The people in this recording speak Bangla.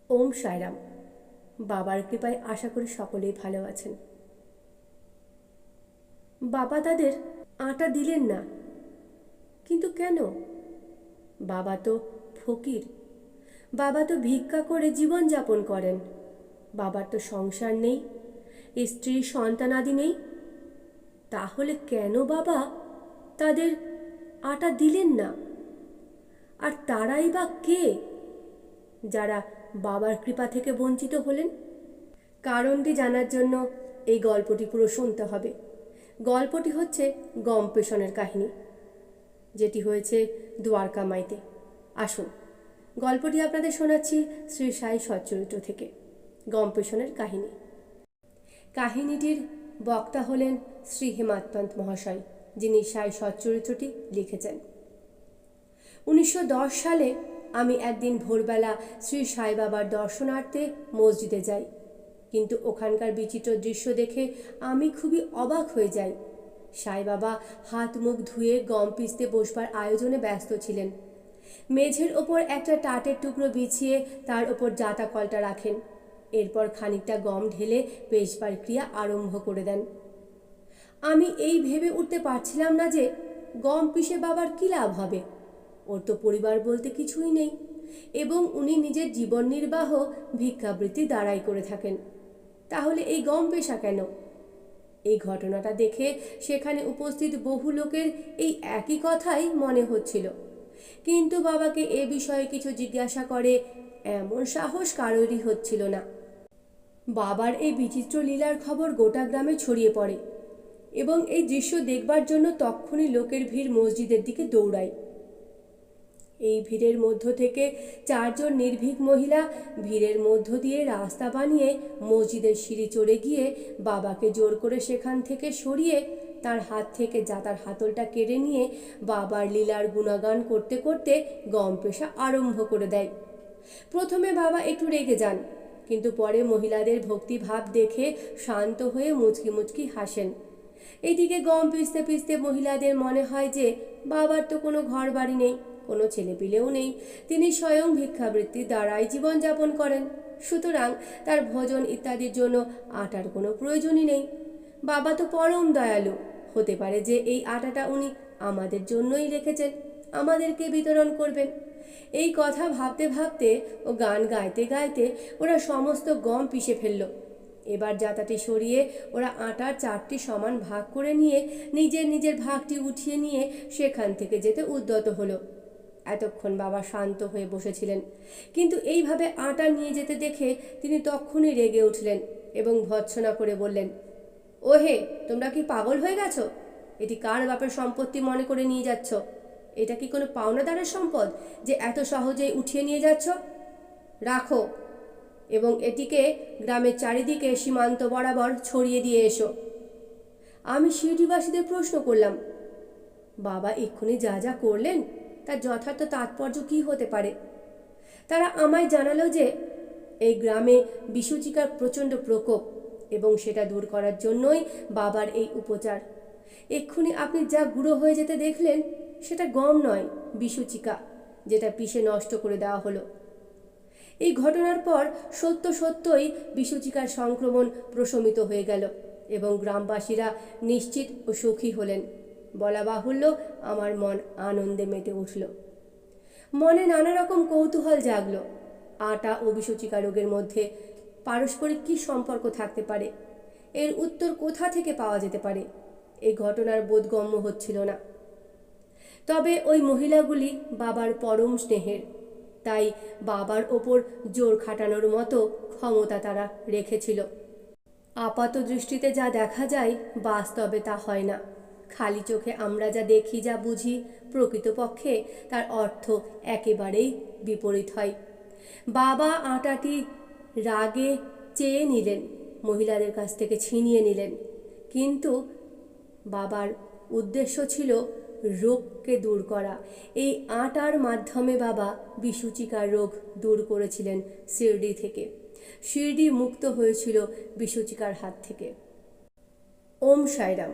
ওম সাইরাম। বাবার কৃপায় আশা করি সকলেই ভালো আছেন। বাবা তাদের আটা দিলেন না, কিন্তু কেন? বাবা তো ফকির, বাবা তো ভিক্ষা করে জীবন যাপন করেন, বাবার তো সংসার নেই, স্ত্রী সন্তানাদি নেই। তাহলে কেন বাবা তাদের আটা দিলেন না? আর তারাই বা কে যারা বাবার কৃপা থেকে বঞ্চিত হলেন? কারণটি জানার জন্য এই গল্পটি পুরো শুনতে হবে। গল্পটি হচ্ছে গম্পেশনের কাহিনী, যেটি হয়েছে দ্বারকা মাইতে। আসুন গল্পটি আপনাদের শোনাচ্ছি শ্রী সাই সচ্চরিত্র থেকে। গম্পেশনের কাহিনী। কাহিনীটির বক্তা হলেন শ্রী হেমাত্পন্ত মহাশয়, যিনি সাই সচ্চরিত্রটি লিখেছেন। 1910 সালে আমি একদিন ভোরবেলা শ্রী সাই বাবার দর্শনার্থে মসজিদে যাই, কিন্তু ওখানকার বিচিত্র দৃশ্য দেখে আমি খুবই অবাক হয়ে যাই। সাই বাবা হাত মুখ ধুয়ে গম পিষতে বসবার আয়োজনে ব্যস্ত ছিলেন। মেঝের ওপর একটা টাটের টুকরো বিছিয়ে তার ওপর জাতা কলটা রাখেন। এরপর খানিকটা গম ঢেলে পেষবার ক্রিয়া আরম্ভ করে দেন। আমি এই ভেবে উঠতে পারছিলাম না যে গম পিষে বাবার কী লাভ হবে। ওর তো পরিবার বলতে কিছুই নেই, এবং উনি নিজের জীবন নির্বাহ ভিক্ষাবৃত্তি দ্বারাই করে থাকেন। তাহলে এই গম পেশা কেন? এই ঘটনাটা দেখে সেখানে উপস্থিত বহু লোকের এই একই কথাই মনে হচ্ছিল, কিন্তু বাবাকে এ বিষয়ে কিছু জিজ্ঞাসা করে এমন সাহস কারোরই হচ্ছিল না। বাবার এই বিচিত্র লীলার খবর গোটা গ্রামে ছড়িয়ে পড়ে, এবং এই দৃশ্য দেখবার জন্য তক্ষুনি লোকের ভিড় মসজিদের দিকে দৌড়ায়। এই ভিড়ের মধ্য থেকে 4 জন নির্ভীক মহিলা ভিড়ের মধ্য দিয়ে রাস্তা বানিয়ে মসজিদের সিঁড়ি চড়ে গিয়ে বাবাকে জোর করে সেখান থেকে সরিয়ে তার হাত থেকে জাতার হাতলটা কেড়ে নিয়ে বাবার লীলার গুণগান করতে করতে গম পেশা আরম্ভ করে দেয়। প্রথমে বাবা একটু রেগে যান, কিন্তু পরে মহিলাদের ভক্তিভাব দেখে শান্ত হয়ে মুচকি মুচকি হাসেন। এদিকে গম পিষতে পিষতে মহিলাদের মনে হয় যে বাবার তো কোনো ঘর বাড়ি নেই, কোনো ছেলেপিলেও নেই, তিনি স্বয়ং ভিক্ষাবৃত্তি দ্বারাই জীবনযাপন করেন, সুতরাং তার ভোজন ইত্যাদির জন্য আটার কোনো প্রয়োজনই নেই। বাবা তো পরম দয়ালু, হতে পারে যে এই আটাটা উনি আমাদের জন্যই রেখেছেন, আমাদেরকে বিতরণ করবেন। এই কথা ভাবতে ভাবতে ও গান গাইতে গাইতে ওরা সমস্ত গম পিষে ফেলল। এবার জাতাটি সরিয়ে ওরা আটার 4টি সমান ভাগ করে নিয়ে নিজের নিজের ভাগটি উঠিয়ে নিয়ে সেখান থেকে যেতে উদ্যত হলো। এতক্ষণ বাবা শান্ত হয়ে বসেছিলেন, কিন্তু এইভাবে আটা নিয়ে যেতে দেখে তিনি তক্ষুনি রেগে উঠলেন এবং ভর্ৎসনা করে বললেন, ওহে, তোমরা কি পাগল হয়ে গেছো? এটি কার বাপের সম্পত্তি মনে করে নিয়ে যাচ্ছ? এটা কি কোনো পাওনাদারের সম্পদ যে এত সহজেই উঠিয়ে নিয়ে যাচ্ছ? রাখো, এবং এটিকে গ্রামের চারিদিকে সীমান্ত বরাবর ছড়িয়ে দিয়ে এসো। আমি শিরডিবাসীদের প্রশ্ন করলাম, বাবা এক্ষুনি যা যা করলেন তার যথার্থ তাৎপর্য কী হতে পারে? তারা আমায় জানালো যে এই গ্রামে বিসূচিকার প্রচণ্ড প্রকোপ, এবং সেটা দূর করার জন্যই বাবার এই উপচার। এক্ষুনি আপনি যা গুঁড়ো হয়ে যেতে দেখলেন সেটা গম নয়, বিসূচিকা, যেটা পিষে নষ্ট করে দেওয়া হলো। এই ঘটনার পর সত্যই বিসূচিকার সংক্রমণ প্রশমিত হয়ে গেল, এবং গ্রামবাসীরা নিশ্চিত ও সুখী হলেন। বলা বাহুল্য, আমার মন আনন্দে মেতে উঠল। মনে নানা রকম কৌতূহল জাগল। আটা ও বিসূচিকা রোগের মধ্যে পারস্পরিক কী সম্পর্ক থাকতে পারে? এর উত্তর কোথা থেকে পাওয়া যেতে পারে? এই ঘটনার বোধগম্য হচ্ছিল না। তবে ওই মহিলাগুলি বাবার পরম স্নেহের, তাই বাবার ওপর জোর খাটানোর মতো ক্ষমতা তারা রেখেছিল। আপাত দৃষ্টিতে যা দেখা যায় বাস্তবে তা হয় না। খালি চোখে আমরা যা দেখি, যা বুঝি, প্রকৃতপক্ষে তার অর্থ একেবারেই বিপরীত হয়। বাবা আটাটি রাগে চেয়ে নিলেন, মহিলাদের কাছ থেকে ছিনিয়ে নিলেন, কিন্তু বাবার উদ্দেশ্য ছিল রোগকে দূর করা। এই আটার মাধ্যমে বাবা বিসূচিকার রোগ দূর করেছিলেন শিরডি থেকে। শিরডি মুক্ত হয়েছিল বিসূচিকার হাত থেকে। ওম সাইরাম।